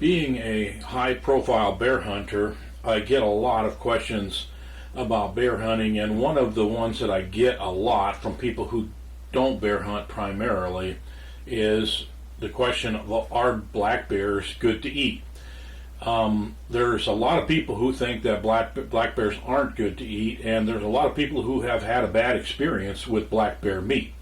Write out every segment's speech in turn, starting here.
Being a high-profile bear hunter, I get a lot of questions about bear hunting, and one of the ones that I get a lot from people who don't bear hunt primarily is the question of, well, are black bears good to eat? There's a lot of people who think that black bears aren't good to eat, and there's a lot of people who have had a bad experience with black bear meat.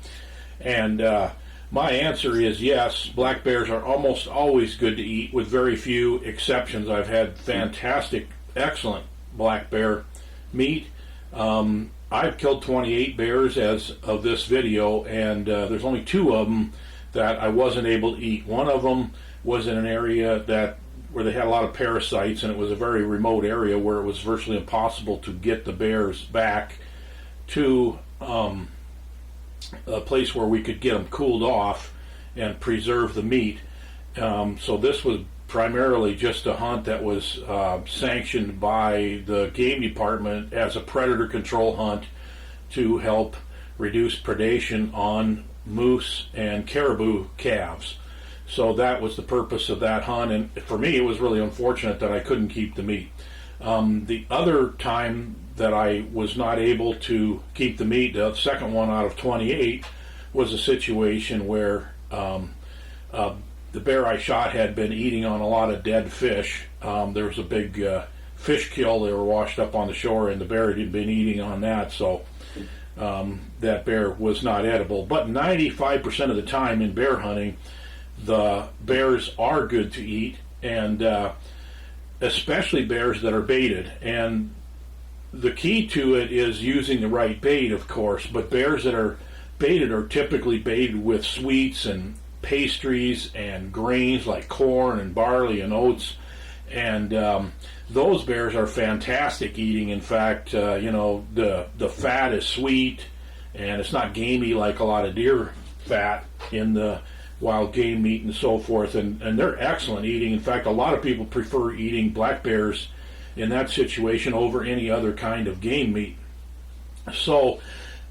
And my answer is yes, black bears are almost always good to eat, with very few exceptions. I've had fantastic, excellent black bear meat. I've killed 28 bears as of this video, and there's only 2 of them that I wasn't able to eat. One of them was in an area where they had a lot of parasites, and it was a very remote area where it was virtually impossible to get the bears back to a place where we could get them cooled off and preserve the meat. So this was primarily just a hunt that was sanctioned by the game department as a predator control hunt to help reduce predation on moose and caribou calves. So that was the purpose of that hunt, and for me it was really unfortunate that I couldn't keep the meat. The other time that I was not able to keep the meat, the second one out of 28, was a situation where the bear I shot had been eating on a lot of dead fish. There was a big fish kill. They were washed up on the shore, and the bear had been eating on that, so that bear was not edible. But 95% of the time in bear hunting, the bears are good to eat, and especially bears that are baited. And the key to it is using the right bait, of course, but bears that are baited are typically baited with sweets and pastries and grains like corn and barley and oats, and those bears are fantastic eating. In fact, the fat is sweet, and it's not gamey like a lot of deer fat in the wild game meat and so forth, and they're excellent eating. In fact, a lot of people prefer eating black bears in that situation over any other kind of game meat. So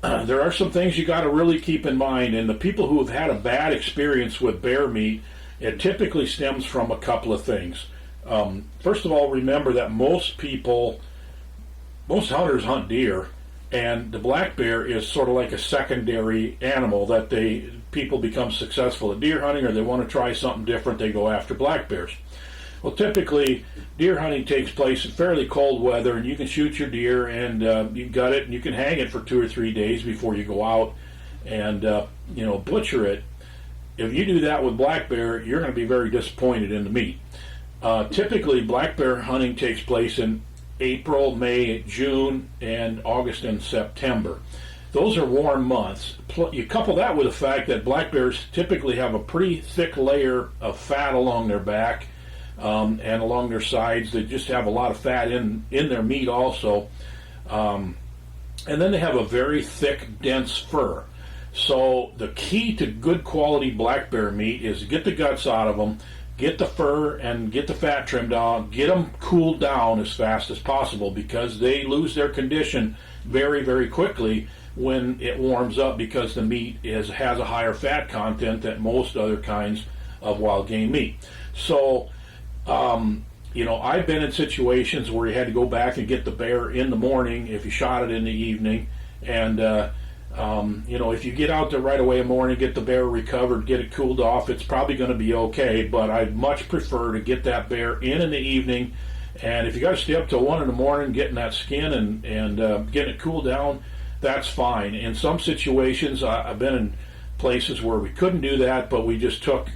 there are some things you got to really keep in mind, and the people who have had a bad experience with bear meat, it typically stems from a couple of things. First of all, remember that most hunters hunt deer, and the black bear is sort of like a secondary animal that people become successful at deer hunting, or they want to try something different, they go after black bears. Well, typically deer hunting takes place in fairly cold weather, and you can shoot your deer and you can gut it and you can hang it for 2 or 3 days before you go out and butcher it. If you do that with black bear, you're going to be very disappointed in the meat. Typically black bear hunting takes place in April, May, June, and August and September. Those are warm months. You couple that with the fact that black bears typically have a pretty thick layer of fat along their back and along their sides. They just have a lot of fat in their meat also. And then they have a very thick, dense fur. So the key to good quality black bear meat is to get the guts out of them, get the fur and get the fat trimmed out, get them cooled down as fast as possible, because they lose their condition very, very quickly when it warms up, because the meat has a higher fat content than most other kinds of wild game meat. So, I've been in situations where you had to go back and get the bear in the morning if you shot it in the evening, and if you get out there right away in the morning, get the bear recovered, get it cooled off, it's probably going to be okay. But I'd much prefer to get that bear in the evening, and if you got to stay up till 1 in the morning getting that skin and getting it cooled down, that's fine. In some situations, I've been in places where we couldn't do that, but we just took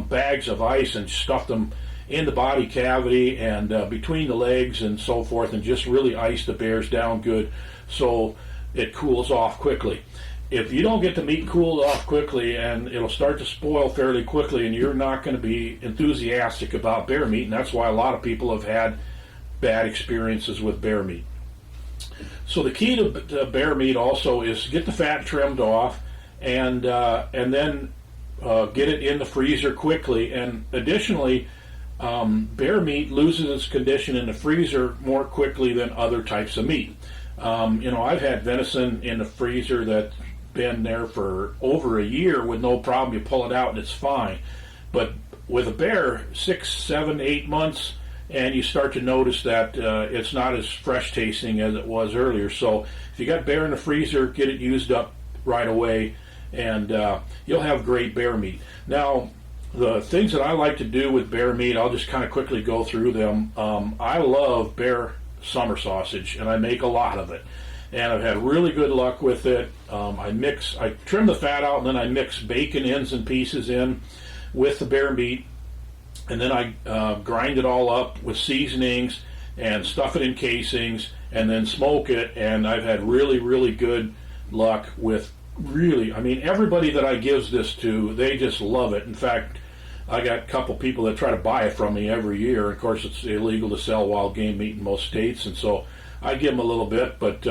bags of ice and stuffed them in the body cavity and between the legs and so forth, and just really ice the bears down good so it cools off quickly. If you don't get the meat cooled off quickly, and it'll start to spoil fairly quickly, and you're not going to be enthusiastic about bear meat, and that's why a lot of people have had bad experiences with bear meat. So the key to bear meat also is to get the fat trimmed off, and then get it in the freezer quickly. And additionally, bear meat loses its condition in the freezer more quickly than other types of meat. I've had venison in the freezer that's been there for over a year with no problem. You pull it out and it's fine. But with a bear, 6, 7, 8 months, and you start to notice that it's not as fresh tasting as it was earlier. So if you got bear in the freezer, get it used up right away, and you'll have great bear meat. Now, the things that I like to do with bear meat, I'll just kind of quickly go through them. I love bear summer sausage, and I make a lot of it. And I've had really good luck with it. I trim the fat out, and then I mix bacon ends and pieces in with the bear meat, and then I grind it all up with seasonings and stuff it in casings, and then smoke it. And I've had really, really good luck with everybody that I gives this to, they just love it. In fact, I got a couple people that try to buy it from me every year. Of course, it's illegal to sell wild game meat in most states, and so I give them a little bit, but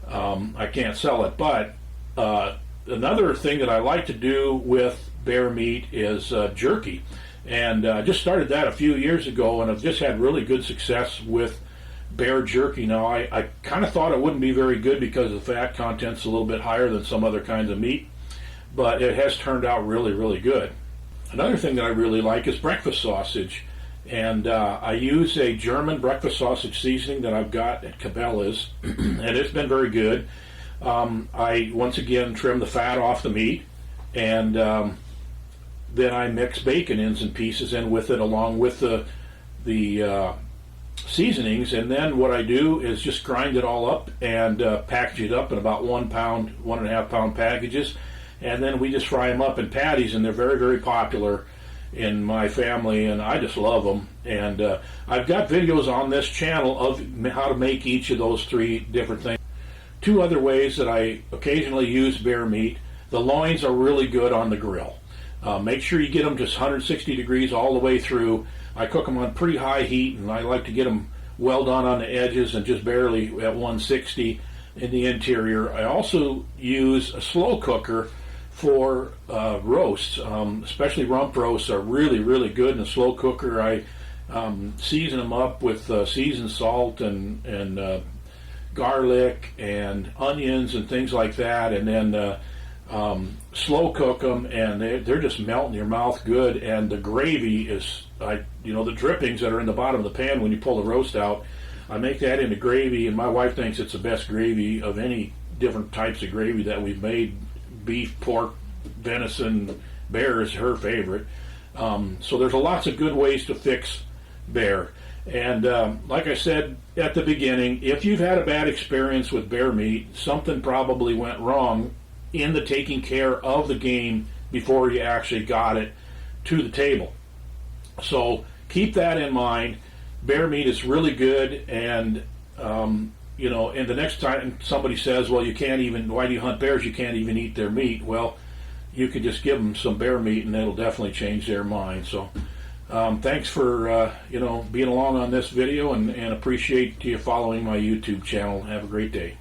I can't sell it. But another thing that I like to do with bear meat is jerky, and I just started that a few years ago, and I've just had really good success with bear jerky. Now, I kind of thought it wouldn't be very good because the fat content's a little bit higher than some other kinds of meat, but it has turned out really, really good. Another thing that I really like is breakfast sausage, and I use a German breakfast sausage seasoning that I've got at Cabela's, and it's been very good. I once again trim the fat off the meat, and then I mix bacon ends and pieces in with it along with the seasonings, and then what I do is just grind it all up and package it up in about 1 pound, 1.5 pound packages, and then we just fry them up in patties, and they're very, very popular in my family, and I just love them. And I've got videos on this channel of how to make each of those 3 different things. 2 other ways that I occasionally use bear meat: the loins are really good on the grill. Make sure you get them just 160 degrees all the way through. I cook them on pretty high heat, and I like to get them well done on the edges and just barely at 160 in the interior. I also use a slow cooker for roasts, especially rump roasts are really, really good in a slow cooker. I season them up with seasoned salt and garlic and onions and things like that, and then slow cook them, and they're just melt in your mouth good. And the gravy is, the drippings that are in the bottom of the pan when you pull the roast out, I make that into gravy, and my wife thinks it's the best gravy of any different types of gravy that we've made. Beef, pork, venison, bear is her favorite. So there's lots of good ways to fix bear. And like I said at the beginning, if you've had a bad experience with bear meat, something probably went wrong in the taking care of the game before you actually got it to the table. So keep that in mind. Bear meat is really good, and and the next time somebody says, well, why do you hunt bears? You can't even eat their meat. Well, you could just give them some bear meat, and it'll definitely change their mind. So thanks for, being along on this video, and appreciate you following my YouTube channel. Have a great day.